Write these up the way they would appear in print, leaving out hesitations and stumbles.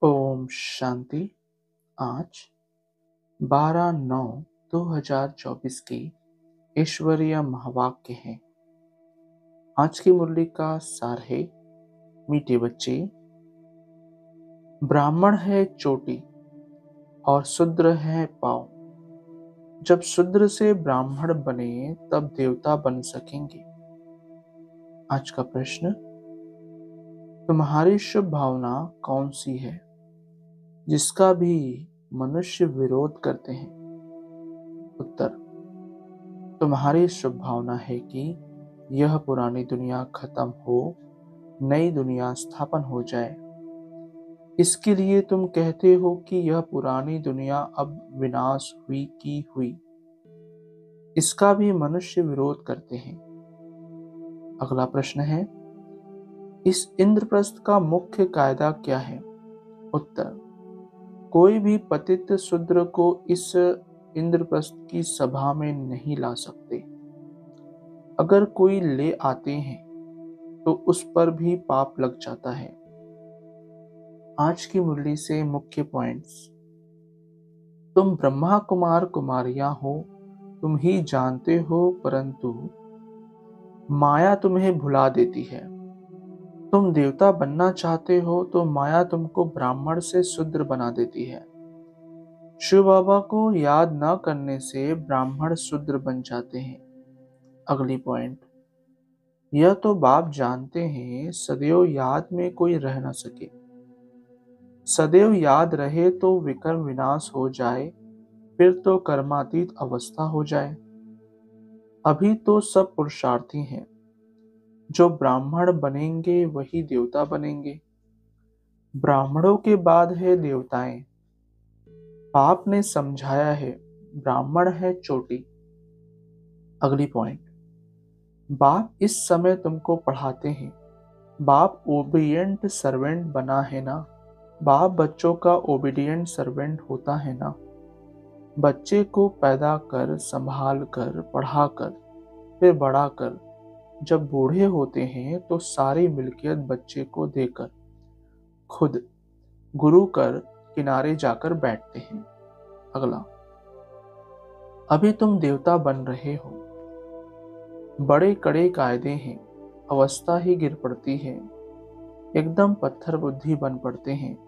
ओम शांति। आज 12/9/2024 की ईश्वरीय महावाक्य है। आज की मुरली का सार है, मीठे बच्चे, ब्राह्मण है चोटी और शूद्र है पाँव। जब शूद्र से ब्राह्मण बने तब देवता बन सकेंगे। आज का प्रश्न, तुम्हारी शुभ भावना कौन सी है जिसका भी मनुष्य विरोध करते हैं? उत्तर, तुम्हारी शुभ भावना है कि यह पुरानी दुनिया खत्म हो, नई दुनिया स्थापन हो जाए। इसके लिए तुम कहते हो कि यह पुरानी दुनिया अब विनाश हुई की हुई। इसका भी मनुष्य विरोध करते हैं। अगला प्रश्न है, इस इंद्रप्रस्थ का मुख्य कायदा क्या है? उत्तर, कोई भी पतित शूद्र को इस इंद्रप्रस्थ की सभा में नहीं ला सकते। अगर कोई ले आते हैं तो उस पर भी पाप लग जाता है। आज की मुरली से मुख्य पॉइंट्स। तुम ब्रह्मा कुमार कुमारियां हो, तुम ही जानते हो, परंतु माया तुम्हें भुला देती है। तुम देवता बनना चाहते हो तो माया तुमको ब्राह्मण से शूद्र बना देती है। शिव बाबा को याद न करने से ब्राह्मण शूद्र बन जाते हैं। अगली पॉइंट, यह तो बाप जानते हैं सदैव याद में कोई रह न सके। सदैव याद रहे तो विकर्म विनाश हो जाए, फिर तो कर्मातीत अवस्था हो जाए। अभी तो सब पुरुषार्थी हैं। जो ब्राह्मण बनेंगे वही देवता बनेंगे। ब्राह्मणों के बाद है देवताएं। बाप ने समझाया है, ब्राह्मण है चोटी। अगली पॉइंट, बाप इस समय तुमको पढ़ाते हैं। बाप ओबीडिएंट सर्वेंट बना है ना। बाप बच्चों का ओबीडिएंट सर्वेंट होता है ना। बच्चे को पैदा कर, संभाल कर, पढ़ा कर, फिर बड़ा कर, जब बूढ़े होते हैं तो सारी मिल्कियत बच्चे को देकर खुद गुरु कर किनारे जाकर बैठते हैं। अगला, अभी तुम देवता बन रहे हो। बड़े कड़े कायदे हैं, अवस्था ही गिर पड़ती है। एकदम पत्थर बुद्धि बन पड़ते हैं।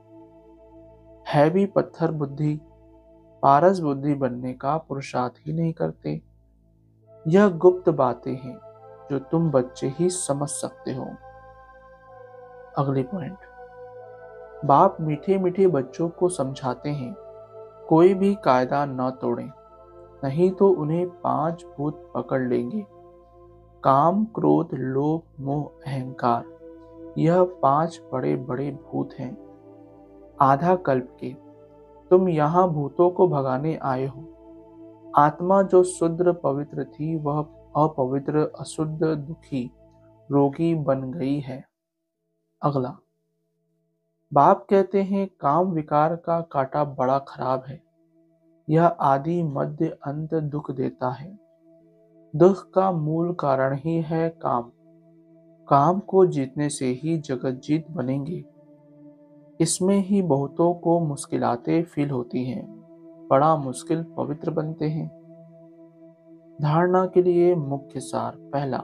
है भी पत्थर बुद्धि, पारस बुद्धि बनने का पुरुषार्थ ही नहीं करते। यह गुप्त बातें हैं जो तुम बच्चे ही समझ सकते हो। अगली पॉइंट, बाप मीठे मीठे बच्चों को समझाते हैं, कोई भी कायदा न तोड़ें, नहीं तो उन्हें 5 भूत पकड़ लेंगे। काम, क्रोध, लोभ, मोह, अहंकार, यह 5 बड़े बड़े भूत हैं। आधा कल्प के तुम यहाँ भूतों को भगाने आए हो। आत्मा जो शुद्ध पवित्र थी वह अपवित्र, अशुद्ध, दुखी, रोगी बन गई है। अगला, बाप कहते हैं काम विकार का कांटा बड़ा खराब है। यह आदि मध्य अंत दुख देता है। दुख का मूल कारण ही है काम। काम को जीतने से ही जगत जीत बनेंगे। इसमें ही बहुतों को मुश्किलातें फील होती हैं। बड़ा मुश्किल पवित्र बनते हैं। धारणा के लिए मुख्य सार। पहला,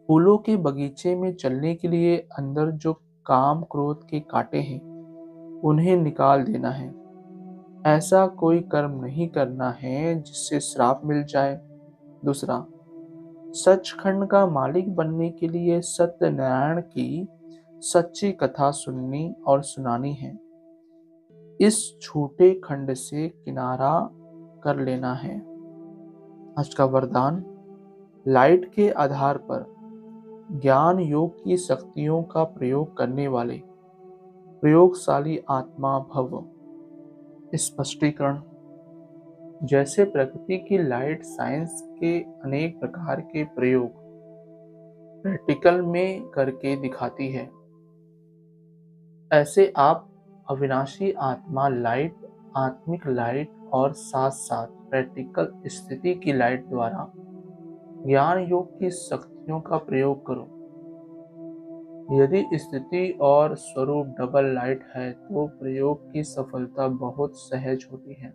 फूलों के बगीचे में चलने के लिए अंदर जो काम क्रोध के कांटे हैं उन्हें निकाल देना है। ऐसा कोई कर्म नहीं करना है जिससे श्राप मिल जाए। दूसरा, सचखंड का मालिक बनने के लिए सत्यनारायण की सच्ची कथा सुननी और सुनानी है। इस छोटे खंड से किनारा कर लेना है। आज का वरदान, लाइट के आधार पर ज्ञान योग की शक्तियों का प्रयोग करने वाले प्रयोगशाली आत्मा भव। स्पष्टीकरण, जैसे प्रकृति की लाइट साइंस के अनेक प्रकार के प्रयोग प्रैक्टिकल में करके दिखाती है, ऐसे आप अविनाशी आत्मा लाइट, आत्मिक लाइट और साथ साथ प्रैक्टिकल स्थिति की लाइट द्वारा ज्ञान योग की शक्तियों का प्रयोग करो। यदि स्थिति और स्वरूप डबल लाइट है तो प्रयोग की सफलता बहुत सहज होती है।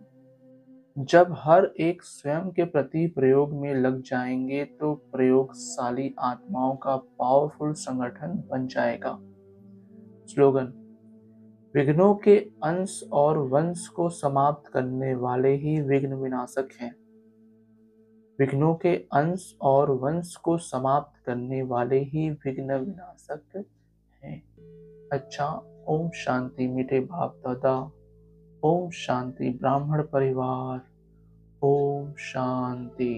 जब हर एक स्वयं के प्रति प्रयोग में लग जाएंगे तो प्रयोगशाली आत्माओं का पावरफुल संगठन बन जाएगा। स्लोगन: विघ्नों के अंश और वंश को समाप्त करने वाले ही विघ्न विनाशक हैं। विघ्नों के अंश और वंश को समाप्त करने वाले ही विघ्न विनाशक हैं। अच्छा, ओम शांति मीठे बाप दादा। ओम शांति ब्राह्मण परिवार। ओम शांति।